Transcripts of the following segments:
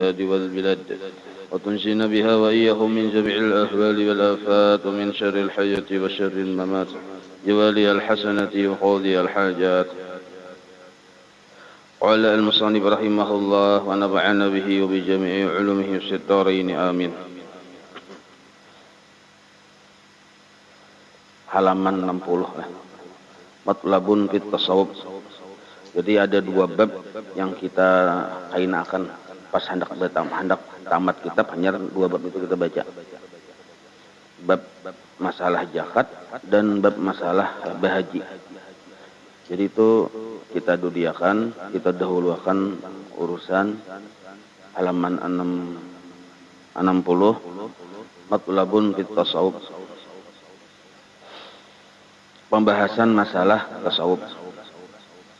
والبلاد وتنجينا بها وإياهم من جميع الأهوال والآفات ومن شر الحياة وشر الممات جوالي الحسنة وقاضي الحاجات. قال المصنف رحمه الله ونفعنا به وبجميع علومه في الدارين آمين. Halaman 60 Matlabun fit tasawuf. Jadi ada dua bab yang kita kainakan pas hendak tamat kitab, hanya dua bab itu kita baca. Bab masalah zakat dan bab masalah bahaji. Jadi itu kita dudiakan, kita dahulukan urusan halaman 60 Matlabun fit tasawuf. Pembahasan masalah tasawuf.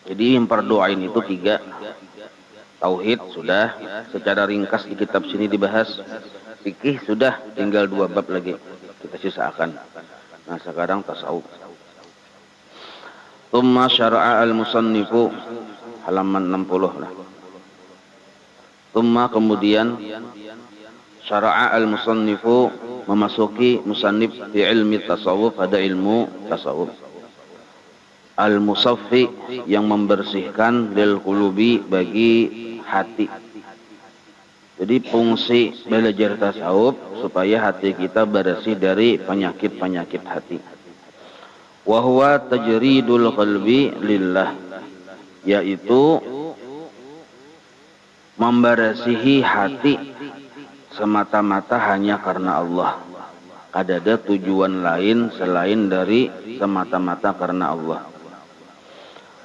Jadi yang perdoain itu 3. Tauhid sudah secara ringkas di kitab sini dibahas. Fikih sudah, tinggal 2 bab lagi kita sisakan. Nah sekarang tasawuf. Tsumma syara'a al-musannifu, halaman 60 lah. Tsumma kemudian syara'a al-musannifu, memasuki musannif di ilmi tasawuf, pada ilmu tasawuf. Al-musaffi, yang membersihkan, lil qulubi, bagi hati. Jadi fungsi belajar tasawuf supaya hati kita bersih dari penyakit-penyakit hati. Wa huwa tajridul qalbi lillah, yaitu membersihi hati semata-mata hanya karena Allah. Ada tujuan lain selain dari semata-mata karena Allah.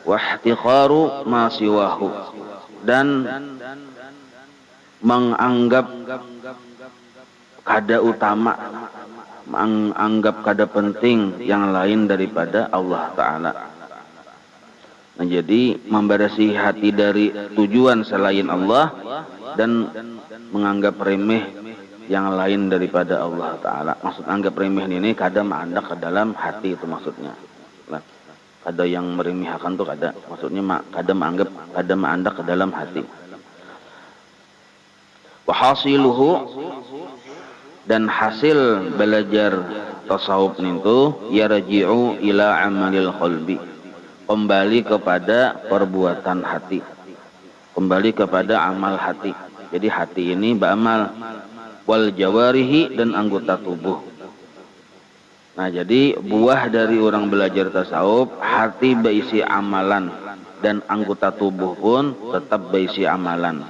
Wahtiqaru ma siwahu, dan menganggap kada utama, menganggap kada penting yang lain daripada Allah Ta'ala. Nah, jadi membersihi hati dari tujuan selain Allah dan menganggap remeh yang lain daripada Allah Ta'ala. Maksud anggap remeh ini kada mengandak ke dalam hati, itu maksudnya. Nah, kada yang meremehkan tuh kada. Maksudnya kada menganggap, kada mengandak ke dalam hati. Wa hasiluhu, dan hasil belajar tasawuf itu yarji'u ila amalil qalbi, kembali kepada perbuatan hati, kembali kepada amal hati. Jadi hati ini beramal, wal jawarihi, dan anggota tubuh. Nah jadi buah dari orang belajar tasawuf, hati berisi amalan dan anggota tubuh pun tetap berisi amalan.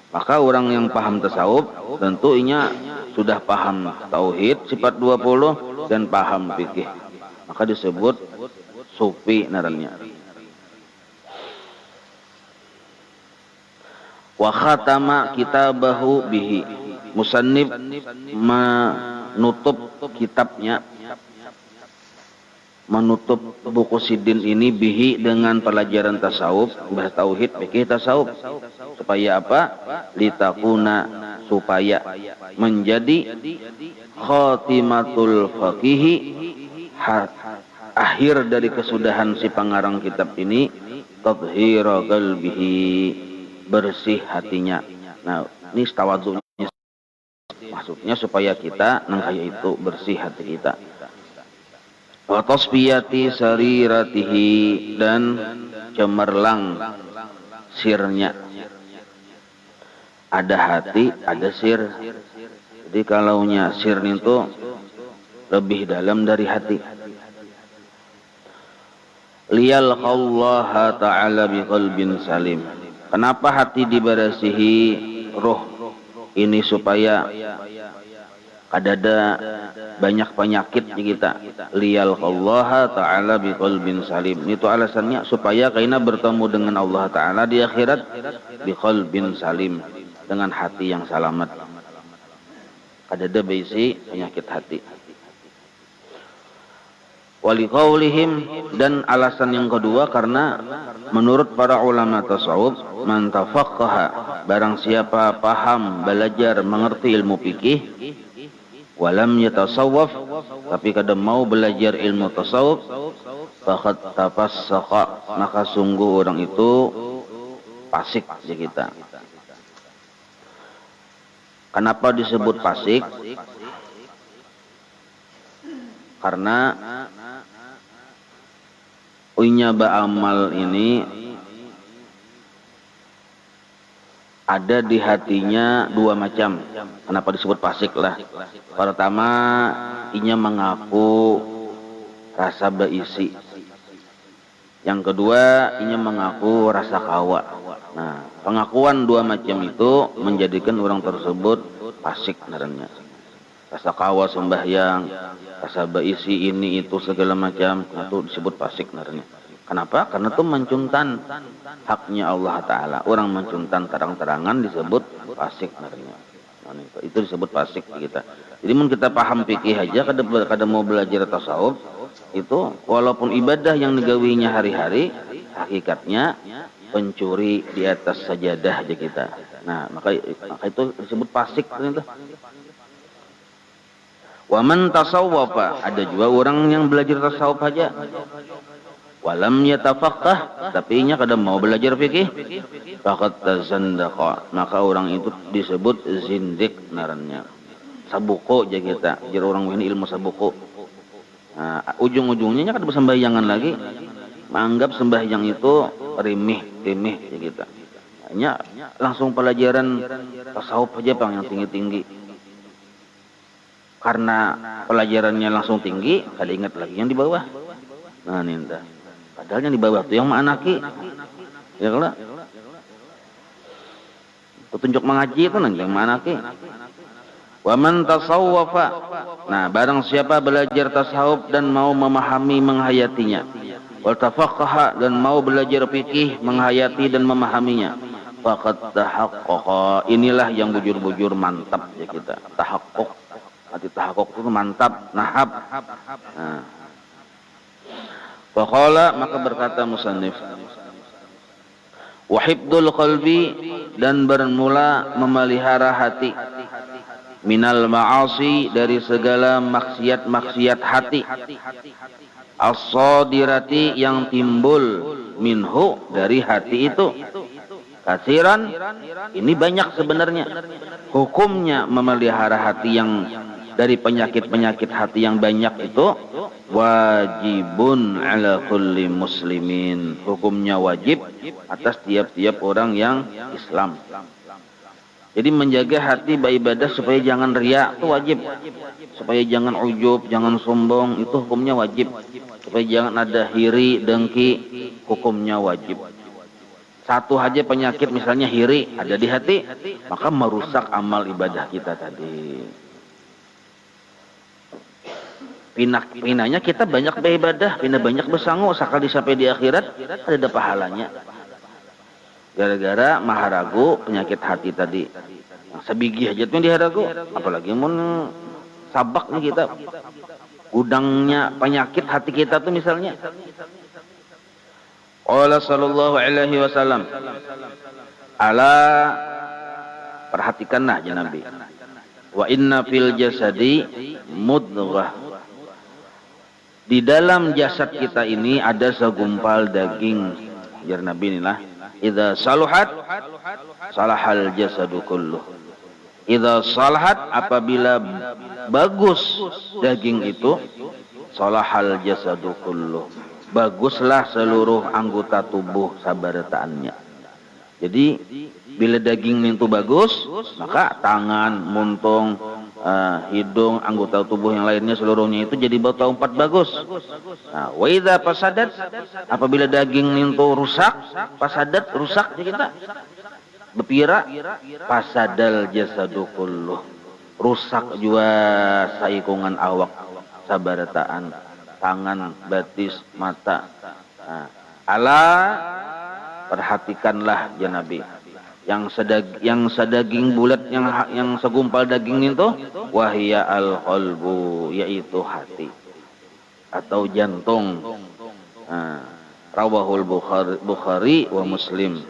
Maka orang yang paham tasawuf tentunya sudah paham tauhid sifat 20 dan paham fikih. Maka disebut sufi naranya. Wa khatama kitabahu bihi, musannif menutup kitabnya, menutup buku sidin ini bihi, dengan pelajaran tasawuf, bahas tauhid, fikih tasawuf. Supaya apa? Litakuna, supaya menjadi khatimatul faqihi, akhir dari kesudahan si pengarang kitab ini, tathhira qalbihi, bersih hatinya. Nah ini tawadhunya, maksudnya supaya kita nangkaya itu bersih hati kita. Wa tasfiyati sariratihi, dan cemerlang sirnya. Ada hati, ada sir. Jadi kalaunya sir itu lebih dalam dari hati. Liyalqallaha ta'ala biqalbin salim. Kenapa hati dibersihi roh ini? Supaya kadada banyak penyakit di kita. Liyalqallaha ta'ala biqalbin salim. Itu alasannya supaya kaina bertemu dengan Allah Ta'ala di akhirat biqalbin salim, dengan hati yang selamat. Kadada berisi penyakit hati. Waliqaulihim, dan alasan yang kedua karena menurut para ulama tasawuf, man tafaqqaha, barang siapa paham, belajar, mengerti ilmu fikih, walam yatasawwaf, tapi kada mau belajar ilmu tasawuf, faqad tafassaqa, maka sungguh orang itu fasik di kita. Kenapa disebut fasik? Karena unyaba amal ini ada di hatinya dua macam. Kenapa disebut fasik lah? Pertama, inya mengaku rasa berisi. Yang kedua, inya mengaku rasa kawa. Nah, pengakuan dua macam itu menjadikan orang tersebut fasik sebenarnya. Rasa kawa sembahyang, rasa berisi ini itu segala macam, itu disebut fasik sebenarnya. Kenapa? Karena itu mencuntan haknya Allah Ta'ala. Orang mencuntan terang-terangan disebut fasik sebenarnya. Nah, itu disebut fasik kita. Jadi mun kita paham fikih aja, kada mau belajar tasawuf, itu walaupun ibadah yang digawinya hari-hari, hakikatnya pencuri di atas sajadah aja kita. Nah, maka itu disebut fasik ternyata. Wa man tasawwafa, ada juga orang yang belajar tasawuf aja. Walam yatafaqqah, tapi nya kada mau belajar fikih, faqad tazandaqa, maka orang itu disebut zindik narannya. Sabuko aja kita, jadi orang ini ilmu sabuko. Nah, ujung-ujungnya kada bersembahyangan lagi, menganggap sembahyang itu remeh ya kita. Hanya langsung pelajaran tasawuf aja Bang yang tinggi-tinggi. Karena pelajarannya langsung tinggi, kada ingat lagi yang di bawah. Nah, ninta. Padahal yang di bawah itu yang ma'anaki. Ya kalau petunjuk mengaji itu nanti yang ma'anaki. Wa man tasawwafa. Nah, barang siapa belajar tasawuf dan mau memahami menghayatinya. Wal tafaqqaha, dan mau belajar fikih menghayati dan memahaminya. Faqad tahaqqaqa. Inilah yang bujur-bujur mantap ya kita. Tahaqquq. Arti tahaqquq itu mantap, nahab. Nah. Faqala, maka berkata musannif, wa hifdzul qalbi, dan bermula memelihara hati, minal ma'asi, dari segala maksiat-maksiat hati, as-sadirati, yang timbul, minhu, dari hati itu. Kasiran, ini banyak sebenarnya hukumnya memelihara hati yang dari penyakit-penyakit hati yang banyak itu. Wajibun ala kulli muslimin, hukumnya wajib atas tiap-tiap orang yang Islam. Jadi menjaga hati beribadah supaya jangan riya itu wajib, supaya jangan ujub, jangan sombong, itu hukumnya wajib, supaya jangan ada hiri, dengki, hukumnya wajib. Satu aja penyakit misalnya hiri ada di hati, maka merusak amal ibadah kita tadi. Pinanya kita banyak beribadah, pindah banyak bersangu, sekali sampai di akhirat ada pahalanya. Gara-gara maharagu penyakit hati tadi. Sebigi aja tuh diharagu, apalagi mun sabak nih kita. Gudangnya penyakit hati kita tuh misalnya. Qala sallallahu alaihi wasallam, ala, perhatikanlah ya Nabi. Wa inna fil jasadi mudghah. Di dalam jasad kita ini ada segumpal daging. Jar Nabi inilah, idza saluhat salahal jasadu kulluh. Idza salahat, apabila bagus daging itu, salahal jasadu kulluh, baguslah seluruh anggota tubuh sabarataannya. Jadi bila daging itu bagus, maka tangan, muntung, hidung, anggota tubuh yang lainnya seluruhnya itu jadi bau empat bagus. Nah, wa idza fasadat, apabila daging itu rusak, fasadat rusak kita. Bepira fasadal jasadu kulluh, rusak juga saikungan awak sabarataan, tangan, batis, mata. Nah, ala, perhatikanlah ya Nabi, yang sedaging bulat, yang segumpal daging itu, wahya al qalbu, yaitu hati atau jantung. Rawahul Bukhari wa Muslim.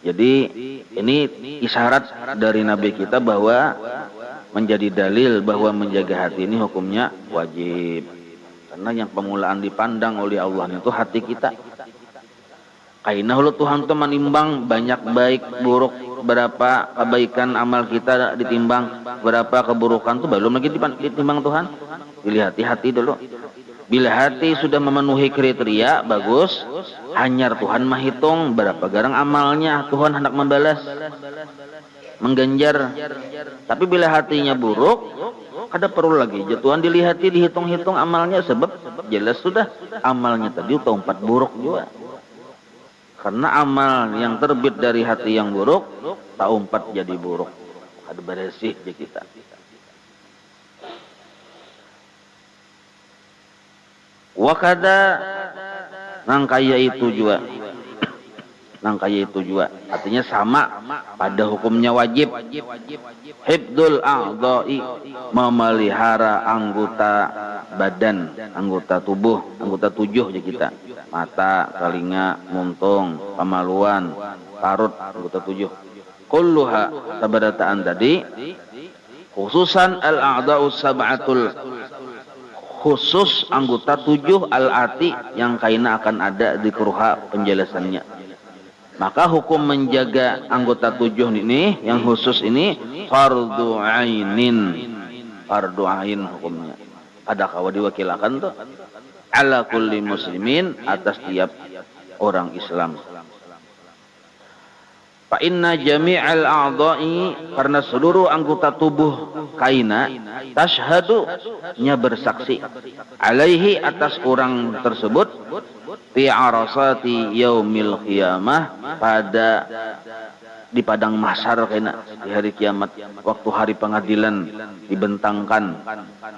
Jadi ini isyarat dari Nabi kita bahwa menjadi dalil bahwa menjaga hati ini hukumnya wajib. Karena yang permulaan dipandang oleh Allah itu hati kita. Kaina hulu Tuhan tuh menimbang banyak baik buruk, berapa kebaikan amal kita ditimbang, berapa keburukan tuh belum lagi ditimbang Tuhan. Dilihat hati dulu. Bila hati sudah memenuhi kriteria bagus, hanyar Tuhan menghitung berapa garang amalnya, Tuhan hendak membalas, mengganjar. Tapi bila hatinya buruk, kada perlu lagi Tuhan dilihati, dihitung-hitung amalnya, sebab jelas sudah amalnya tadi tempat buruk juga. Karena amal yang terbit dari hati yang buruk, tak umpat jadi buruk. Ada beresih je kita. Wakada nangkaya itu juga. Nangkaya itu juga. Artinya sama pada hukumnya wajib. Hibdul a'dha'i, memelihara anggota badan, anggota tubuh, anggota 7 je kita. Mata, telinga, muntung, kemaluan, parut, anggota 7. Kulluha sabadataan tadi, khususan al-a'dha'u sab'atul, khusus anggota 7 al-ati yang kaina akan ada di keruha penjelasannya. Maka hukum menjaga anggota 7 ini, yang khusus ini, fardu ainin. Fardu ain hukumnya. Ada kawa diwakilakan tuh. Ala kulli muslimin, atas tiap orang Islam. Fa inna jami'al a'dha'i, karena seluruh anggota tubuh kaina, tashhadu, nya bersaksi, alaihi, atas orang tersebut, fi arasati yaumil qiyamah, pada di padang mahsyar kaina, di hari kiamat, waktu hari pengadilan dibentangkan.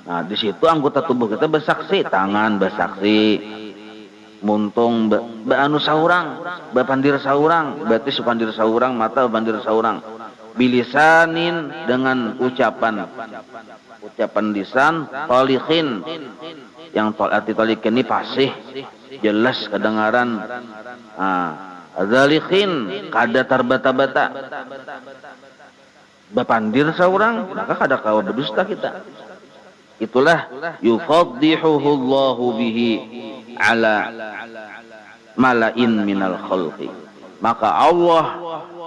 Nah, di situ anggota tubuh kita bersaksi, tangan bersaksi, muntung anu saurang, bapandir saurang, batis pandir saurang, mata pandir saurang, bilisanin, dengan ucapan lisan, talikhin, yang arti talikin ini fasih, jelas kedengaran. Zalikhin, kada terbata-bata, bapandir saurang, maka kada kawa berdusta kita. Itulah yufaddihuhu Allahu bihi ala malain minal khalqi, maka Allah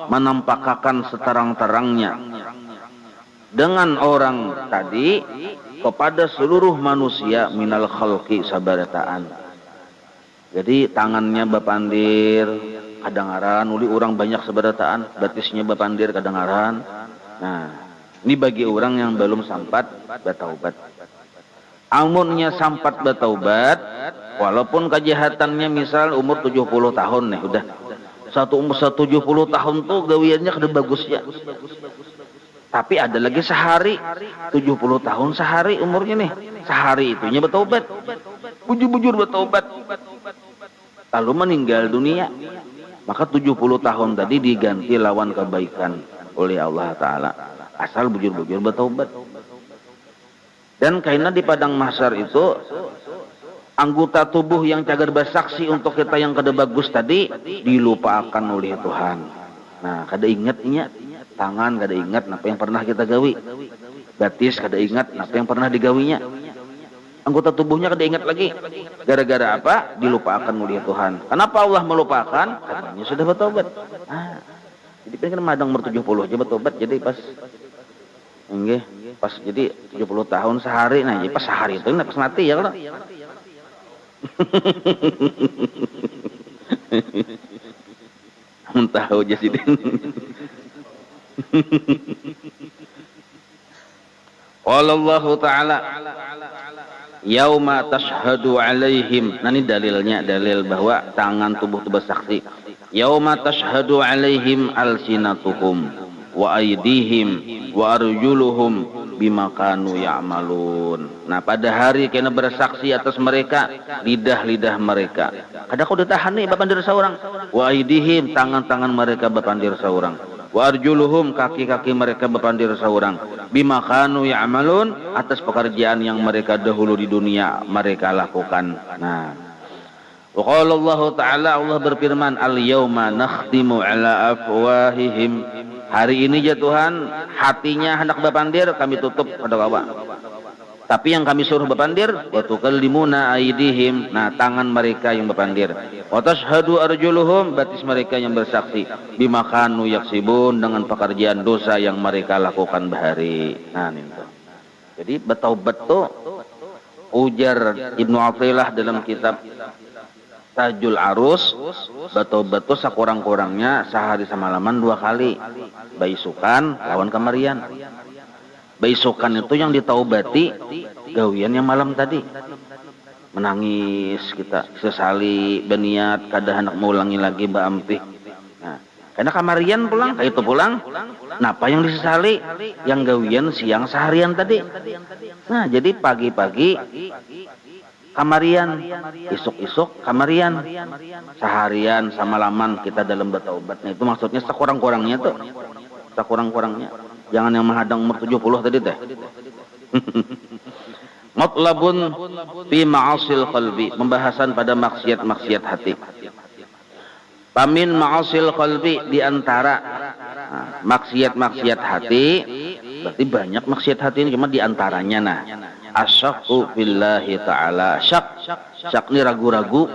menampakkan seterang-terangnya dengan orang tadi kepada seluruh manusia minal khalqi sabarataan. Jadi tangannya bapandir kadengaran, uli orang banyak sabarataan, batisnya bapandir kadengaran. Nah, ini bagi orang yang belum sampat bertaubat. Amunnya sampat bertaubat, walaupun kejahatannya misal umur 70 tahun nih, udah satu umur 70 tahun tuh gawiannya kada bagusnya. Tapi ada lagi sehari 70 tahun sehari umurnya nih, sehari itunya bertaubat, bujur-bujur bertaubat, lalu meninggal dunia. Maka 70 tahun tadi diganti lawan kebaikan oleh Allah Ta'ala, asal bujur-bujur bertaubat. Dan karena di padang mahsyar itu anggota tubuh yang cagar bersaksi untuk kita yang kada bagus tadi dilupakan oleh Tuhan. Nah, kada ingatnya, tangan kada ingat apa yang pernah kita gawi, batis kada ingat apa yang pernah digawinya, anggota tubuhnya kada ingat lagi. Gara-gara apa? Dilupakan oleh Tuhan. Kenapa Allah melupakan? Katanya sudah bertobat. Jadi pengen madang umur 70 aja bertobat, jadi pas enggak, pas jadi 70 tahun sehari, nah jadi pas sehari itu pas mati ya kalau. Tahu aja sih. Qala Allah Ta'ala yauma tashhadu alaihim. Nah ini dalilnya, dalil bahwa tangan tubuh itu bersaksi. Yauma tashhadu alaihim alsinatuhum wa aydihim wa arjuluhum bima kanu ya'malun. Nah pada hari kena bersaksi atas mereka lidah-lidah mereka. Kada kau ditahan nih bapandir saurang. Wa aydihim, tangan-tangan mereka bapandir saurang. Wa arjuluhum, kaki-kaki mereka bapandir saurang. Bima kanu ya'malun, atas pekerjaan yang mereka dahulu di dunia mereka lakukan. Nah, wa qala Allah Ta'ala, Allah berfirman, al-yawma nakhtimu ala afwahihim. Hari ini ya Tuhan, hatinya hendak bapandir kami tutup pada bawa. Tapi yang kami suruh berpandir, wa tukallimuna aydihim, nah tangan mereka yang berpandir. Wa tashhadu arjuluhum, batis mereka yang bersaksi. Bima kanu yaksibun, dengan pekerjaan dosa yang mereka lakukan bahari. Nah itu. Jadi betul-betul ujar Ibnu Athilah dalam kitab Tajul Arus, betul-betul sekurang-kurangnya sehari semalaman 2 kali. Baisukan lawan kamarian. Baisukan itu yang ditaubati gawian yang malam tadi. Menangis kita, sesali berniat kada hendak mengulangi lagi baampih. Nah, karena kamarian pulang, kayak itu pulang. Napa yang disesali? Yang gawian siang seharian tadi. Nah, jadi pagi-pagi kamarian, isuk-isuk kamarian, seharian samalaman kita dalam bertaubat. Nah, itu maksudnya sekurang-kurangnya tuh. Sekurang-kurangnya. Jangan yang menghadang umur 70 tadi teh. Matlabun fi ma'asil qalbi, pembahasan pada maksiat-maksiat hati. Pamin ma'asil qalbi, di antara maksiat-maksiat hati, berarti banyak maksiat hati ini, cuma di antaranya nah. Asyaqu billahi ta'ala. Syak ini ragu-ragu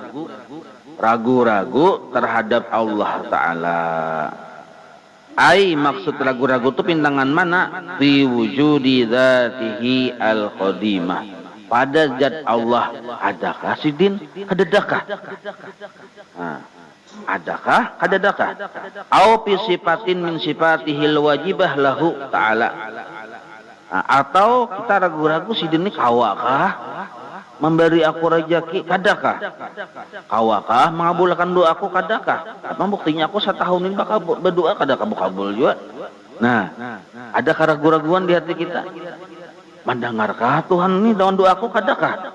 terhadap Allah Ta'ala. Ai maksud ragu-ragu itu pintangan mana? Fi wujudi dzatihi al-qadimah. Pada zat Allah adakah sidin? Adakah? Nah, adakah? Adakah? Au fi sifatin min sifatihil wajibah lahu ta'ala. Nah, atau kita ragu-ragu sidin ini kawakah? Memberi aku rezeki, kadakah? Kawakah mengabulkan doaku, kadakah? Apa buktinya aku setahun ini bakal berdoa kadakah kabul juga? Nah, ada keraguan-raguan di hati kita. Mendengarkah Tuhan ini dalam doaku, kadakah?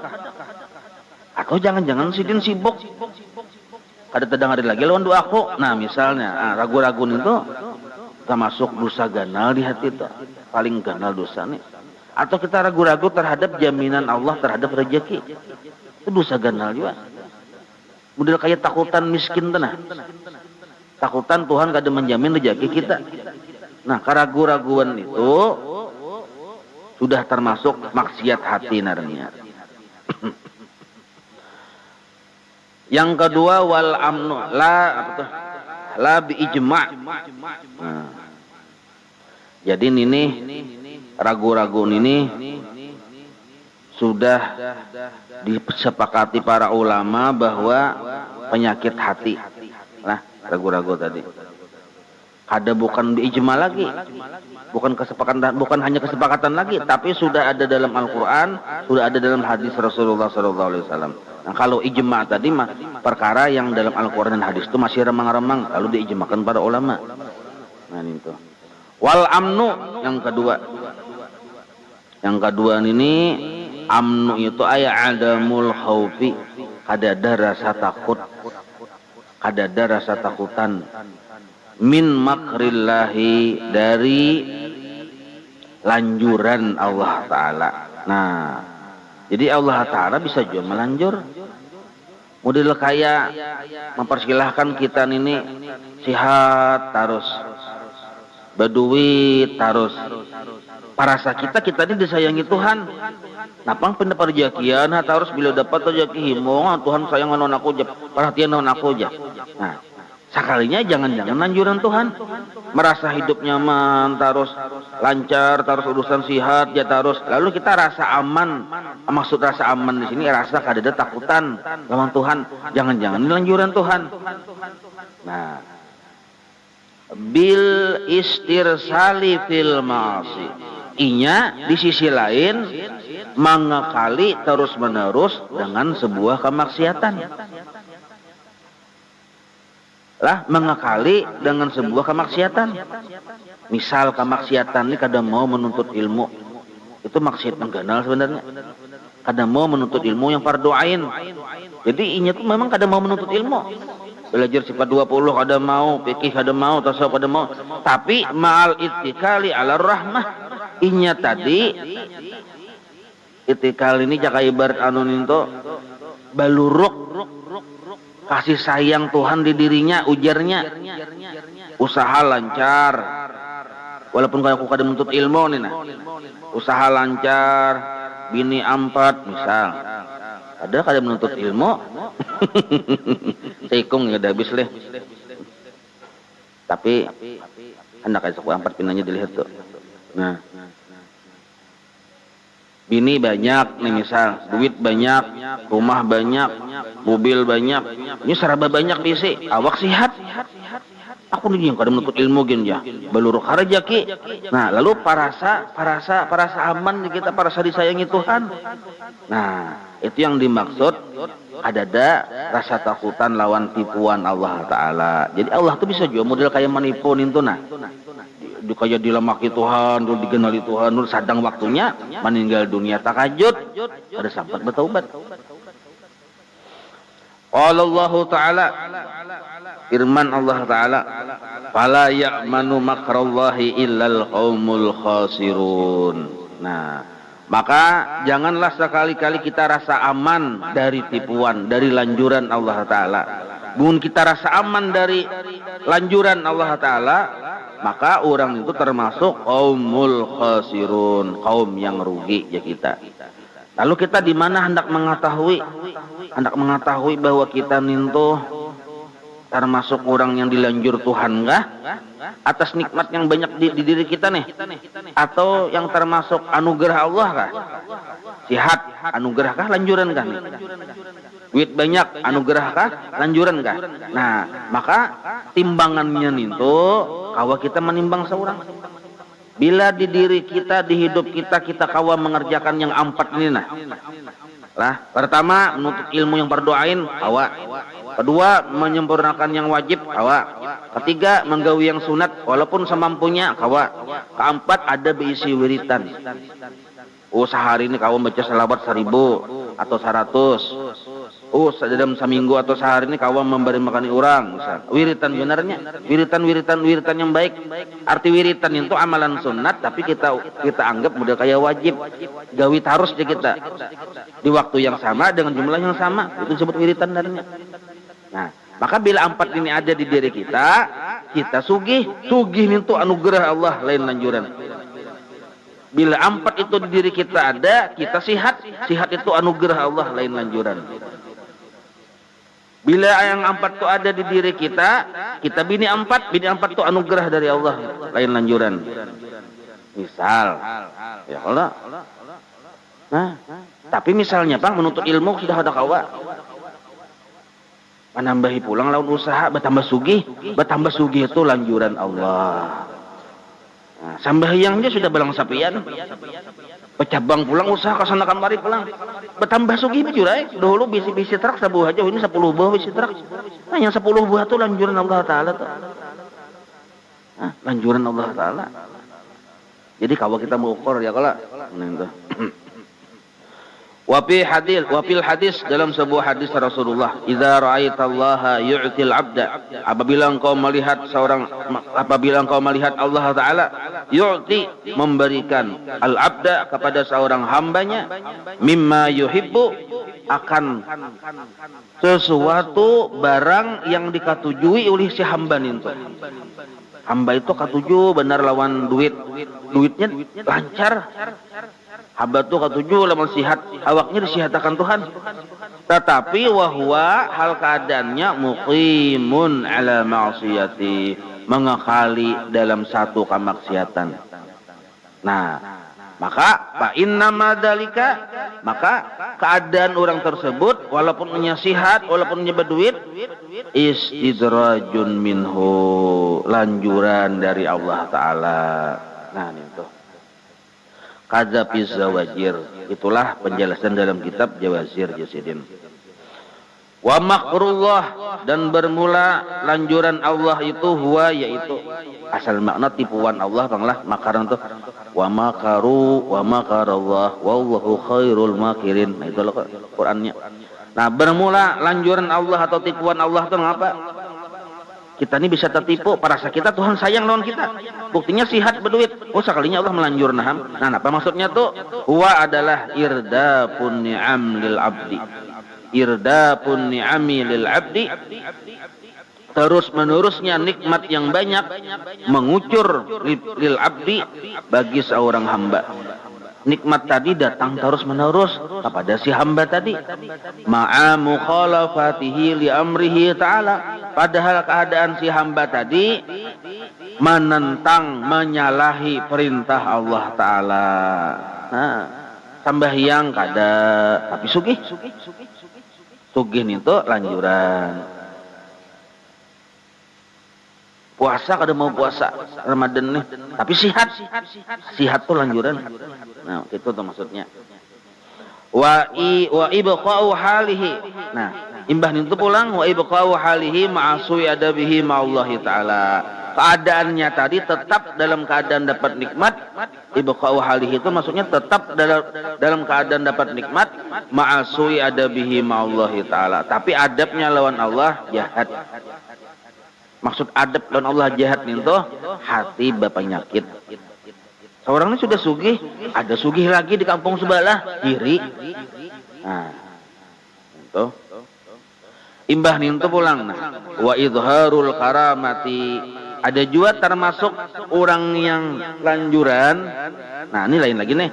Atau jangan-jangan sidin sibuk kada terdengar lagi lawan doaku. Nah, misalnya ragu-ragu itu termasuk dosa ganal di hati itu. Paling ganal dosa nih. Atau kita ragu-ragu terhadap jaminan Allah terhadap rezeki. Itu dosa ganal juga. Model kayak takutan miskin tenah. Takutan Tuhan kada menjamin rezeki kita. Nah, keragu-raguan itu sudah termasuk maksiat hati narnya. Yang kedua wal amnu la bi ijma'. Nah. Jadi ini ragu-ragu ini sudah disepakati para ulama bahwa penyakit hati. Nah, ragu-ragu tadi. Ada bukan ijma lagi. Bukan kesepakatan, bukan hanya kesepakatan lagi, tapi sudah ada dalam Al-Qur'an, sudah ada dalam hadis Rasulullah SAW. Nah, kalau ijma tadi mah perkara yang dalam Al-Qur'an dan hadis itu masih remang-remang kalau diijmakan para ulama. Nah, itu. Wal amnu yang kedua. Yang kedua ini amnu itu ayat adamul khaufi, kada ada rasa takut, kada ada rasa takutan min makrillahi, dari lanjuran Allah Ta'ala. Nah, jadi Allah Ta'ala bisa juga melanjur. Model kayak mempersilahkan kita ini sihat terus, berduit terus. Parasa kita ini disayangi Tuhan. Napang pendapat rezekian harus bila dapat rezeki himong, Tuhan sayang non aku aja, perhatian non aku aja. Nah, sekalinya jangan-jangan anjuran Tuhan. Merasa hidup nyaman, terus lancar, terus urusan sihat, ya terus. Lalu kita rasa aman. Maksud rasa aman di sini rasa kada ada takutan lawan Tuhan. Jangan-jangan ini anjuran Tuhan. Nah, bil istirsali fil ma'asi. Inya di sisi lain mengekali terus-menerus dengan sebuah kemaksiatan. Lah, mengekali dengan sebuah kemaksiatan. Misal kemaksiatan ini kadang mau menuntut ilmu. Itu maksiat mengganal sebenarnya. Kadang mau menuntut ilmu yang fardu ain. Jadi inya tuh memang kadang mau menuntut ilmu. Belajar sifat 20 kadang mau, fikih kadang mau, tasawuf kadang mau. Tapi ma'al ittikali ala rahmah. Inya tadi itikal ini jaka ibarat anunin to baluruk kasih sayang Tuhan di dirinya, ujarnya usaha lancar walaupun aku kada menuntut ilmu nih nah, usaha lancar bini 4 misal. Ada kada menuntut ilmu. Seikung ya habis leh. Tapi hendak ada 4 pinanya dilihat tuh. Nah. Bini banyak nih misal, duit banyak, rumah banyak, mobil banyak. Ini serba banyak bisi. Awak sihat. Aku nih yang kada menuntut ilmu gin ya. Baluruk harajaki. Nah, lalu parasa aman kita, parasa disayangi Tuhan. Nah, itu yang dimaksud ada rasa takutan lawan tipuan Allah Ta'ala. Jadi Allah tuh bisa juga model kayak menipu itu nah. Kayak dilemaki Tuhan, dulu digenali Tuhan, dulu sadang waktunya meninggal dunia takajud, ada sempat bertaubat. Allah Ta'ala, firman Allah Ta'ala, fala ya'manu makrallahi illal qaumul khasirun. Nah, maka janganlah sekali-kali kita rasa aman dari tipuan, dari lanjuran Allah Ta'ala. Bukan kita rasa aman dari lanjuran Allah Ta'ala, maka orang itu termasuk qaumul khasirun, kaum yang rugi ya kita. Lalu kita di mana hendak mengetahui bahwa kita nintu termasuk orang yang dilanjur Tuhan enggak atas nikmat yang banyak di diri kita nih, atau yang termasuk anugerah Allah kah? Sihat anugerah kah, lanjuran kah nih? Duit banyak anugerah kah, lanjuran kah? Nah, maka timbangannya nintu kawa kita menimbang seorang. Bila di diri kita, di hidup kita, kita kawa mengerjakan yang 4 ini nah. Lah, pertama menuntut ilmu yang berdoain, kawa. Kedua, menyempurnakan yang wajib, kawa. Ketiga, menggawi yang sunat walaupun semampunya, kawa. Keempat, ada berisi wiritan. Sehari ini kawa baca selawat 1000 atau 100. Dalam seminggu atau sehari ini kawan memberi makan orang misal. Wiritan benarnya, wiritan yang baik. Arti wiritan itu amalan sunat tapi kita anggap udah kayak wajib. Gawi harus di kita. Di waktu yang sama dengan jumlah yang sama, itu disebut wiritan benarnya. Nah, maka bila 4 ini ada di diri kita sugih itu anugerah Allah lain lanjuran. Bila 4 itu di diri kita ada, kita sihat itu anugerah Allah lain lanjuran. Bila yang 4 itu ada di diri kita bini 4 itu anugerah dari Allah lain lanjuran. Misal, ya Allah. Nah, tapi misalnya Bang menuntut ilmu sudah ada kawa. Menambahi pulang lawan usaha, bertambah sugih itu lanjuran Allah. Nah, sambahyangnya sudah balang sapian. Pecabang pulang usaha kesana kemari pulang. Bertambah sugih bijurai. Dulu bisi truk sebuah aja, ini 10 buah bisi truk. Nah, yang 10 buah itu lanjuran Allah Ta'ala tuh. Nah, lanjuran Allah Ta'ala. Jadi kalau kita mengukur ya kalau Wafil hadis dalam sebuah hadis Rasulullah, idza ra'aitallaha yu'til 'abda, apabila engkau melihat Allah Ta'ala yu'ti, memberikan al-'abda kepada seorang hambanya, mimma yuhibbu, akan sesuatu barang yang dikatujui oleh si hamba itu. Hamba itu katuju benar lawan duitnya lancar. Hamba itu katuju lawan sihat, awaknya disihatakan Tuhan. Tetapi wahwa hal keadaannya muqimun ala ma'siyati, mengekali dalam satu kemaksiatan. Nah, maka fa inna madalika, maka keadaan orang tersebut walaupun punya sihat, walaupun punya berduit, istidrajun minhu, lanjuran dari Allah Ta'ala. Nah, itu Kadzafiz Zawajir, itulah penjelasan dalam kitab Jawazir Jasidin. Wa makrullah, dan bermula lanjuran Allah itu huwa, yaitu asal makna tipuan Allah banglah makaran itu wa makaru wa makarallah wallahu khairul makirin. Nah, itu loh Qur'annya. Nah, bermula lanjuran Allah atau tipuan Allah itu ngapa? Kita ini bisa tertipu, parasa kita Tuhan sayang lawan kita. Buktinya sihat berduit. Sekalinya Allah melanjur naham. Nah, apa maksudnya tuh? Huwa adalah irdafun ni'am lil abdi. Irdafun ni'ami lil abdi. Terus menerusnya nikmat yang banyak mengucur lil abdi bagi seorang hamba. nikmat tadi datang terus menerus kepada si hamba tadi. Ma'a mukhalafatihi li amrihi ta'ala. Padahal keadaan si hamba tadi menentang, menyalahi perintah Allah Ta'ala. Nah, sambahyang kada, tapi sugih. Sugih itu lanjuran. Puasa kada mau puasa Ramadan nih, tapi sihat tuh lanjuran. Nah, itu tuh maksudnya. Wa ibqa'u halihi. Nah, imbah itu pulang wa ibqa'u halihi ma'asui adabihi ma'allahi ta'ala. Keadaannya tadi tetap dalam keadaan dapat nikmat. Ibqa'u halihi itu maksudnya tetap dalam keadaan dapat nikmat ma'asui adabihi ma'allahi ta'ala. Tapi adabnya lawan Allah jahat. Maksud adab dan Allah jahat itu hati berpenyakit. Seorang ini sudah sugih, ada sugih lagi di kampung sebelah, iri. Nah, itu. Imbah itu pulang. Nah, wa idharul karamati. Ada juga termasuk orang yang lanjuran. Nah, ini lain lagi nih.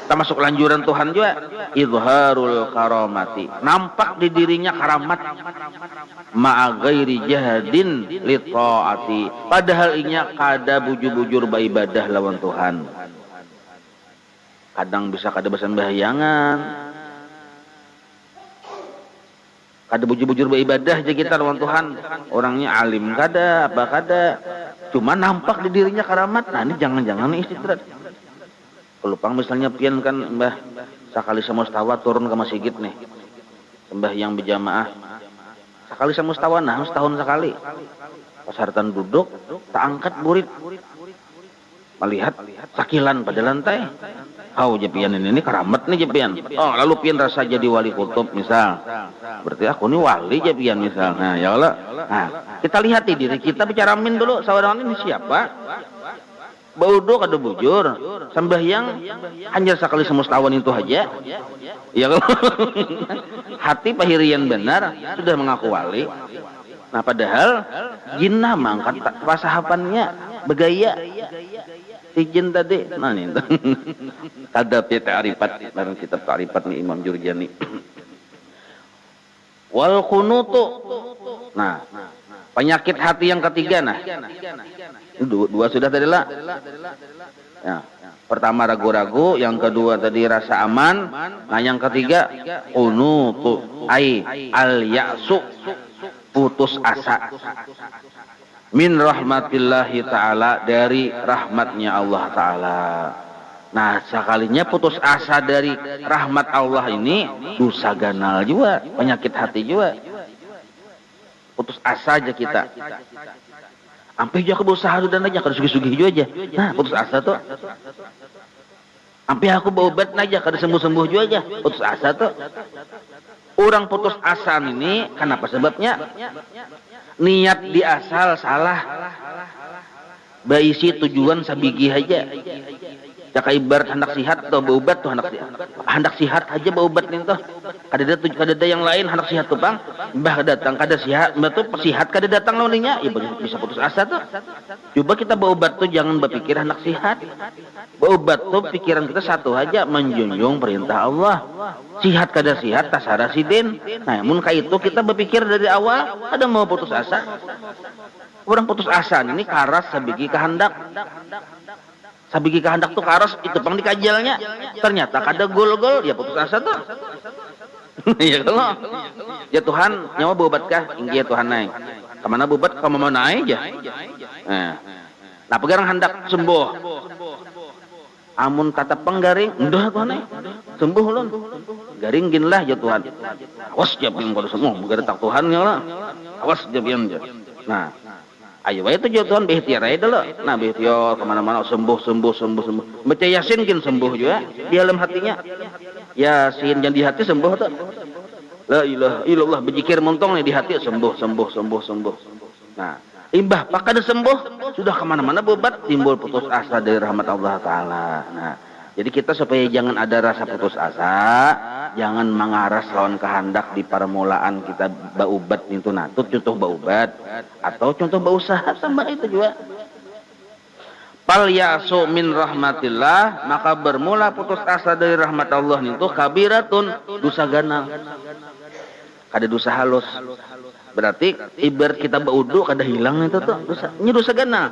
Termasuk lanjuran Tuhan juga. Idharul karamati. Nampak di dirinya karamat. Ma'a ghairi jahadin li ta'ati. Padahal inya kada bujur-bujur beribadah lawan Tuhan. Kadang bisa kada bersembahyangan. Kada bujur-bujur beribadah aja kita lawan Tuhan. Orangnya alim kada, apa kada. Cuma nampak di dirinya karamat. Nah, ini jangan-jangan nih istirahat. Kelupang misalnya pian kan mbah sekali semustawa turun ke masjid nih. Sembahyang berjamaah. Sekali semustawa nah setahun sekali. Pas hartan duduk, tak angkat burit. Melihat sakilan pada lantai. Hau jepian ini karamat nih jepian. Oh, lalu pian rasa jadi wali kutub misal. Berarti aku ini wali jepian misal. Nah, ya Allah. Nah, kita lihat di diri kita bicara min dulu. Seorang ini siapa? Bauduk ada bujur, sembahyang hanya sekali semustawan itu aja. Ya kalau hati pahirian benar sudah mengaku wali. Nah, padahal jinnah mangkat pasahapannya begaya. Izin tadi, nah ini ada ta'rifat dalam kitab ta'rifat nih Imam Jurjani. Wal kunutu. Nah, penyakit hati yang ketiga nah. Dua sudah tadi lah. Ya. Pertama ragu-ragu, yang kedua tadi rasa aman, nah yang ketiga kunutu ai al ya'su, putus asa. Min rahmatillahi ta'ala, dari rahmatnya Allah ta'ala. Nah, sekalinya putus asa dari rahmat Allah ini dosa ganal juga, penyakit hati juga. Putus asa aja kita. Sampai juga berusaha dan aja kada sugih-sugih juga aja. Nah, putus asa tuh. Sampai aku berobat aja kada sembuh-sembuh juga aja. Putus asa tuh. Orang putus asa ini kenapa sebabnya? Niat di asal salah. Baisi tujuan sabigi aja. Jaka ibarat hendak sihat atau berobat tuh hendak sihat aja berobat nih tuh. Kada ada yang lain hendak sihat tuh bang. Mbah datang kada sihat, mbah tuh sihat kada datang lawannya. Ya bisa putus asa tuh. Coba kita berobat tuh jangan berpikir hendak sihat. Berobat tuh pikiran kita satu aja, menjunjung perintah Allah. Sihat kada sihat tasara sidin. Nah, mun kayak itu kita berpikir dari awal ada mau putus asa. Orang putus asa ini karas sabigi kehendak. Sabigi kehendak tuh karas itu pang dikajalnya. Ternyata kada gol-gol ya putus asa tuh. Ya kalau ya Tuhan nyawa berobat kah? Inggih ya Tuhan naik. Kemana berobat? Kamu mau naik aja. Nah, pegarang hendak sembuh. Amun tata penggaring, udah Tuhan naik. Sembuh ulun. Garing ginlah ya Tuhan. Awas ya pian kada sembuh, muga tak Tuhan ya lah. Awas ya pian ya. Nah, ayo wae itu Tuhan bihtiar aja dulu. Nah, bihtiar kemana-mana sembuh. Baca Yasin kin sembuh juga di dalam hatinya. Yasin yang di hati sembuh tuh. La ilaha illallah berzikir montong nih di hati sembuh. Nah, imbah pak kada sembuh sudah kemana-mana berobat timbul putus asa dari rahmat Allah Taala. Nah, jadi kita supaya jangan ada rasa putus asa, jangan mengaras lawan kehendak di permulaan kita berobat itu. Nah, itu contoh berobat atau contoh berusaha sama itu juga. Fal ya'su min rahmatillah, maka bermula putus asa dari rahmat Allah itu kabiratun, dosa ganal. Kada dosa halus. Berarti ibarat kita baudu kada hilang itu tuh dosa. Ini dosa ganal.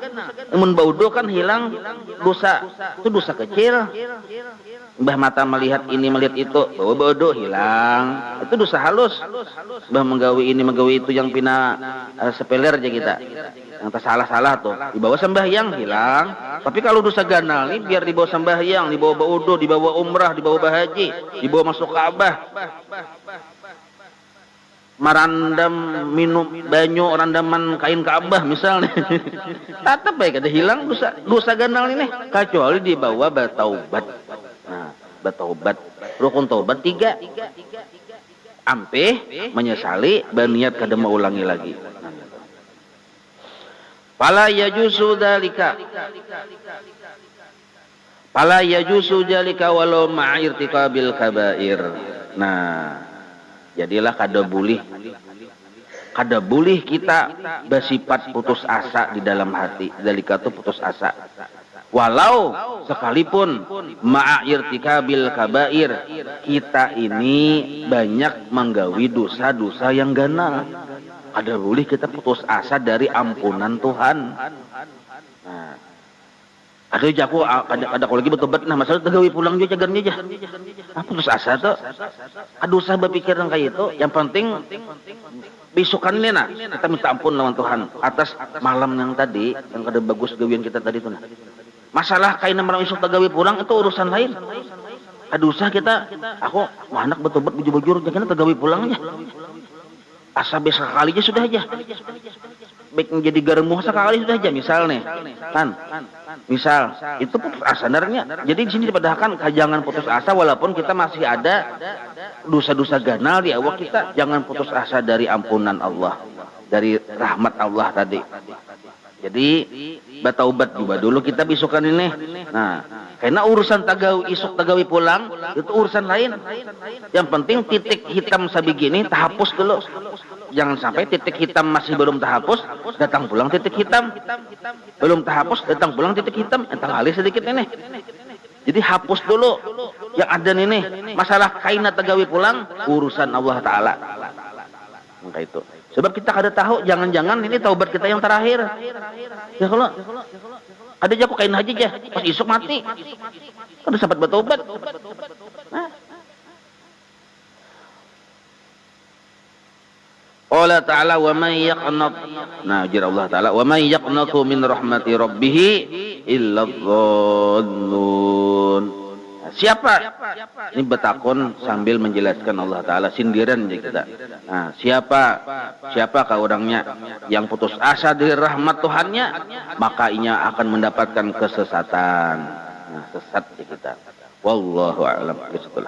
Namun baudu kan hilang dosa. Itu dosa kecil. Mbah mata melihat ini melihat itu, bawa baudu hilang. Itu dosa halus. Mbah menggawi ini menggawi itu yang pina sepeler aja kita. Yang salah-salah tuh dibawa sembahyang hilang. Tapi kalau dosa ganal nih biar dibawa sembahyang, dibawa baudu, dibawa umrah, dibawa bahaji, dibawa masuk Ka'bah, marandam minum banyu randaman kain Ka'bah misalnya. Tetap baik ada hilang dosa ganal ini kecuali dibawa bertaubat. Nah, bertaubat rukun taubat 3. Ampe menyesali berniat kada mau ulangi lagi. Fala yajuzu dzalika. Fala yajuzu dzalika walau ma'irtikabil kabair. Nah, jadilah kada boleh kita bersifat putus asa di dalam hati. Dzalika itu putus asa. Walau sekalipun ma'irtikabil kabair, kita ini banyak menggawi dosa-dosa yang ganal. Ada boleh kita putus asa dari ampunan Tuhan. Nah, ada jago, ada kalau lagi bertobat, nah masalah tegawi pulang juga cagarnya aja. Putus asa tuh. Aduh usah berpikiran kayak itu. Yang penting besokan ini nah kita minta ampun lawan Tuhan atas malam yang tadi yang kada bagus gawian kita tadi tuh. Nah. Masalah kain malam esok tegawi pulang itu urusan lain. Aduh usah kita, aku anak bertobat bujur-bujur jangan tegawi pulang aja. Asa besar sekali aja sudah aja. Baik menjadi garmuh sekali sudah aja misalnya. Kan? Misal itu putus asa sebenarnya. Jadi di sini dipadahkan jangan putus asa walaupun kita masih ada dosa-dosa ganal di awal kita. Jangan putus asa dari ampunan Allah, dari rahmat Allah tadi. Jadi bertaubat juga dulu kita bisukan ini. Nah, karena urusan tagawi isuk tagawi pulang itu urusan lain. Yang penting titik hitam sabigini terhapus dulu. Jangan sampai titik hitam masih belum terhapus, datang pulang titik hitam. Belum terhapus, datang pulang titik hitam. Entah kali sedikit ini. Jadi hapus dulu yang ada ini. Masalah kaina tagawi pulang urusan Allah Ta'ala. Maka itu. Sebab kita kada tahu, jangan-jangan ini taubat kita yang terakhir. Ya kalau ada aja kok kain haji aja, pas isuk mati. Kada sempat bertaubat. Allah Ta'ala wa man yaqnat. Nah, ujar Allah Ta'ala, wa man yaqnatu min rahmati rabbih illa dhallun. Siapa? Ini betakun sambil menjelaskan Allah Ta'ala sindiran aja kita. Nah, siapakah orangnya yang putus asa dari rahmat Tuhannya, maka ia akan mendapatkan kesesatan. Nah, sesat kita. Wallahu a'lam bishawab.